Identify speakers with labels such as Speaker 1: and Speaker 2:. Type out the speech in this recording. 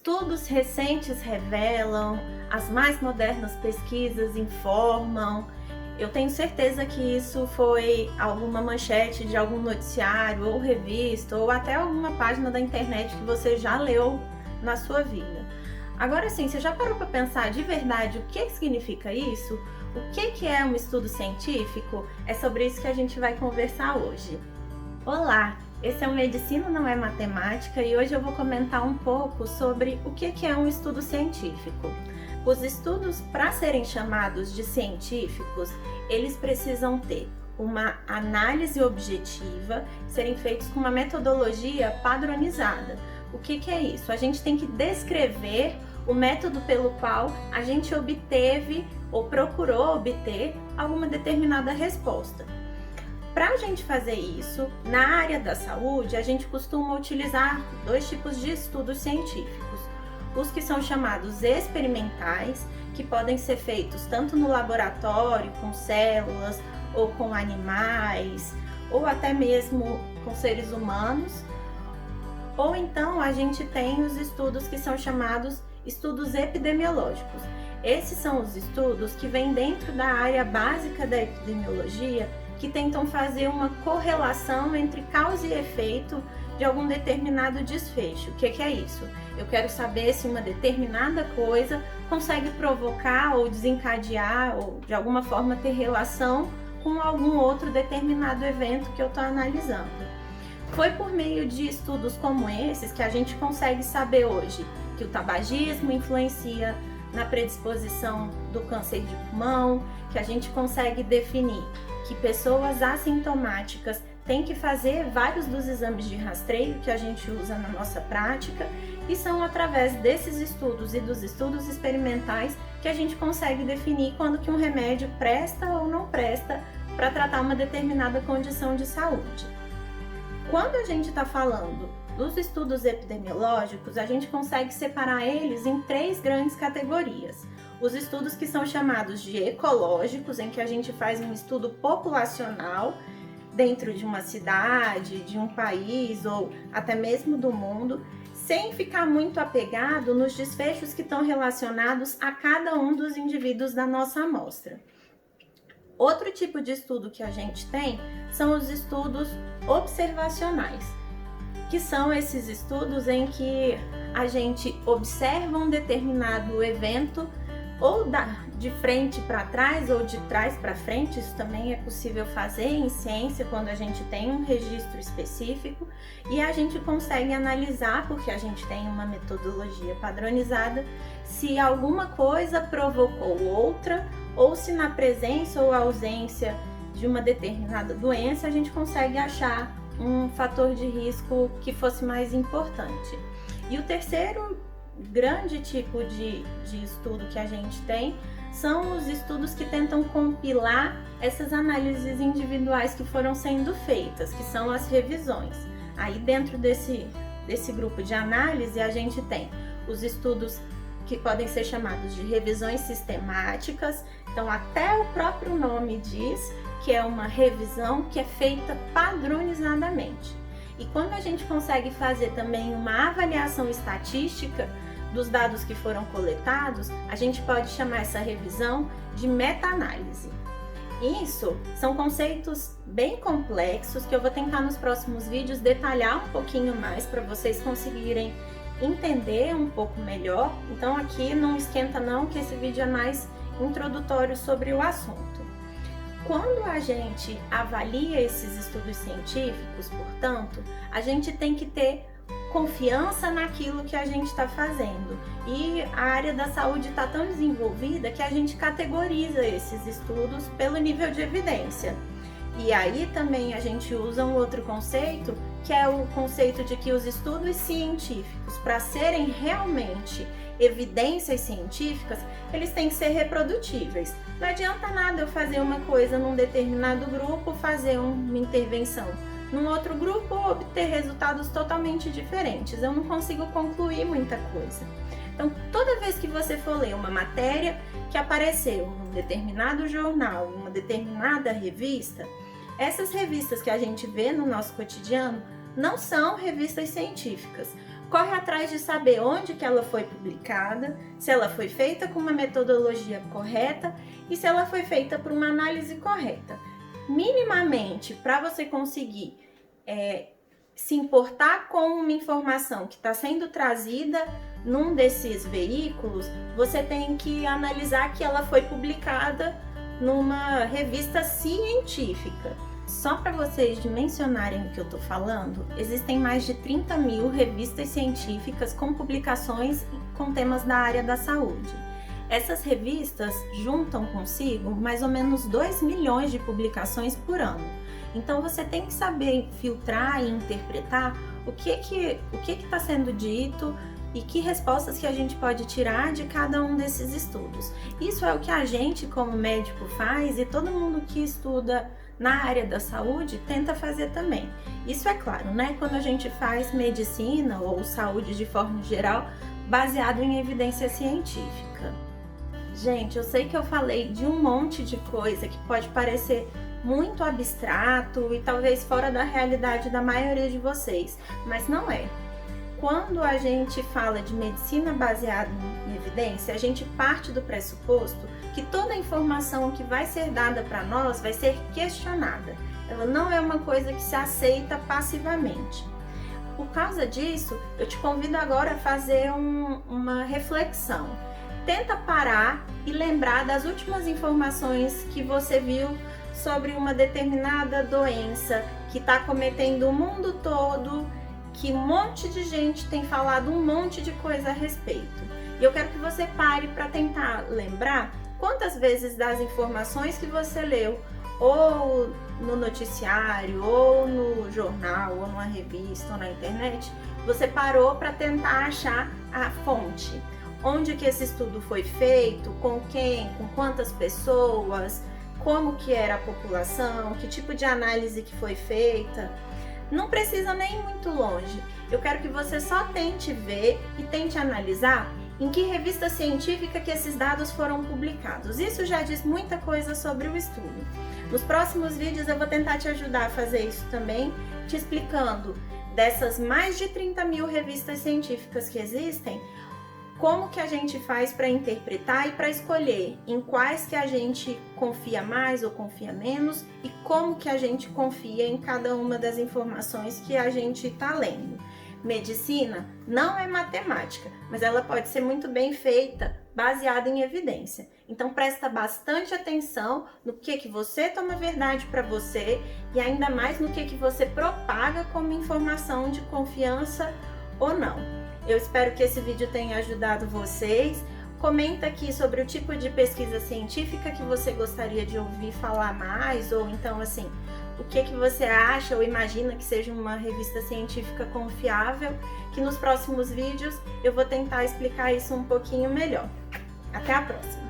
Speaker 1: estudos recentes revelam, as mais modernas pesquisas informam. Eu tenho certeza que isso foi alguma manchete de algum noticiário ou revista ou até alguma página da internet que você já leu na sua vida. Agora sim, você já parou para pensar de verdade o que significa isso? O que é um estudo científico? É sobre isso que a gente vai conversar hoje. Olá, esse é o Medicina Não é Matemática e hoje eu vou comentar um pouco sobre o que é um estudo científico. Os estudos, para serem chamados de científicos, eles precisam ter uma análise objetiva, serem feitos com uma metodologia padronizada. O que é isso? A gente tem que descrever o método pelo qual a gente obteve ou procurou obter alguma determinada resposta. Para a gente fazer isso, na área da saúde, a gente costuma utilizar dois tipos de estudos científicos. Os que são chamados experimentais, que podem ser feitos tanto no laboratório, com células, ou com animais, ou até mesmo com seres humanos. Ou então a gente tem os estudos que são chamados estudos epidemiológicos. Esses são os estudos que vêm dentro da área básica da epidemiologia, que tentam fazer uma correlação entre causa e efeito de algum determinado desfecho. O que é isso? Eu quero saber se uma determinada coisa consegue provocar ou desencadear ou de alguma forma ter relação com algum outro determinado evento que eu estou analisando. Foi por meio de estudos como esses que a gente consegue saber hoje que o tabagismo influencia na predisposição do câncer de pulmão, que a gente consegue definir que pessoas assintomáticas têm que fazer vários dos exames de rastreio que a gente usa na nossa prática, e são através desses estudos e dos estudos experimentais que a gente consegue definir quando que um remédio presta ou não presta para tratar uma determinada condição de saúde. Quando a gente está falando dos estudos epidemiológicos, a gente consegue separar eles em três grandes categorias. Os estudos que são chamados de ecológicos, em que a gente faz um estudo populacional dentro de uma cidade, de um país ou até mesmo do mundo, sem ficar muito apegado nos desfechos que estão relacionados a cada um dos indivíduos da nossa amostra. Outro tipo de estudo que a gente tem são os estudos observacionais, que são esses estudos em que a gente observa um determinado evento ou de frente para trás ou de trás para frente. Isso também é possível fazer em ciência quando a gente tem um registro específico, e a gente consegue analisar, porque a gente tem uma metodologia padronizada, se alguma coisa provocou outra, ou se na presença ou ausência de uma determinada doença a gente consegue achar um fator de risco que fosse mais importante. E o terceiro grande tipo de estudo que a gente tem são os estudos que tentam compilar essas análises individuais que foram sendo feitas, que são as revisões. Aí dentro desse grupo de análise a gente tem os estudos que podem ser chamados de revisões sistemáticas. Então até o próprio nome diz que é uma revisão que é feita padronizadamente. E quando a gente consegue fazer também uma avaliação estatística dos dados que foram coletados, a gente pode chamar essa revisão de meta-análise. Isso são conceitos bem complexos que eu vou tentar nos próximos vídeos detalhar um pouquinho mais para vocês conseguirem entender um pouco melhor. Então aqui não esquenta não, que esse vídeo é mais introdutório sobre o assunto. Quando a gente avalia esses estudos científicos, portanto, a gente tem que ter confiança naquilo que a gente está fazendo. E a área da saúde está tão desenvolvida que a gente categoriza esses estudos pelo nível de evidência. E aí também a gente usa um outro conceito, que é o conceito de que os estudos científicos, para serem realmente evidências científicas, eles têm que ser reprodutíveis. Não adianta nada eu fazer uma coisa num determinado grupo, fazer uma intervenção num outro grupo, obter resultados totalmente diferentes. Eu não consigo concluir muita coisa. Então, toda vez que você for ler uma matéria que apareceu num determinado jornal, em uma determinada revista, essas revistas que a gente vê no nosso cotidiano não são revistas científicas, corre atrás de saber onde que ela foi publicada, se ela foi feita com uma metodologia correta e se ela foi feita por uma análise correta. Minimamente, para você conseguir se importar com uma informação que está sendo trazida num desses veículos, você tem que analisar que ela foi publicada numa revista científica. Só para vocês dimensionarem o que eu estou falando, existem mais de 30 mil revistas científicas com publicações com temas da área da saúde. Essas revistas juntam consigo mais ou menos 2 milhões de publicações por ano. Então você tem que saber filtrar e interpretar o que está sendo dito e que respostas que a gente pode tirar de cada um desses estudos. Isso é o que a gente, como médico, faz e todo mundo que estuda na área da saúde tenta fazer também. Isso é claro, né? Quando a gente faz medicina ou saúde de forma geral, baseado em evidência científica. Gente, eu sei que eu falei de um monte de coisa que pode parecer muito abstrato e talvez fora da realidade da maioria de vocês, mas não é. Quando a gente fala de medicina baseada em evidência, a gente parte do pressuposto que toda a informação que vai ser dada para nós vai ser questionada. Ela não é uma coisa que se aceita passivamente. Por causa disso, eu te convido agora a fazer uma reflexão. Tenta parar e lembrar das últimas informações que você viu sobre uma determinada doença que está acometendo o mundo todo, que um monte de gente tem falado um monte de coisa a respeito. E eu quero que você pare para tentar lembrar quantas vezes das informações que você leu, ou no noticiário, ou no jornal, ou numa revista, ou na internet, você parou para tentar achar a fonte. Onde que esse estudo foi feito, com quem, com quantas pessoas, como que era a população, que tipo de análise que foi feita. Não precisa nem ir muito longe. Eu quero que você só tente ver e tente analisar em que revista científica que esses dados foram publicados. Isso já diz muita coisa sobre o estudo. Nos próximos vídeos eu vou tentar te ajudar a fazer isso também, te explicando dessas mais de 30 mil revistas científicas que existem, como que a gente faz para interpretar e para escolher em quais que a gente confia mais ou confia menos e como que a gente confia em cada uma das informações que a gente está lendo. Medicina não é matemática, mas ela pode ser muito bem feita, baseada em evidência. Então presta bastante atenção no que você toma verdade para você e ainda mais no que você propaga como informação de confiança ou não. Eu espero que esse vídeo tenha ajudado vocês. Comenta aqui sobre o tipo de pesquisa científica que você gostaria de ouvir falar mais, ou então assim, o que você acha ou imagina que seja uma revista científica confiável, que nos próximos vídeos eu vou tentar explicar isso um pouquinho melhor. Até a próxima!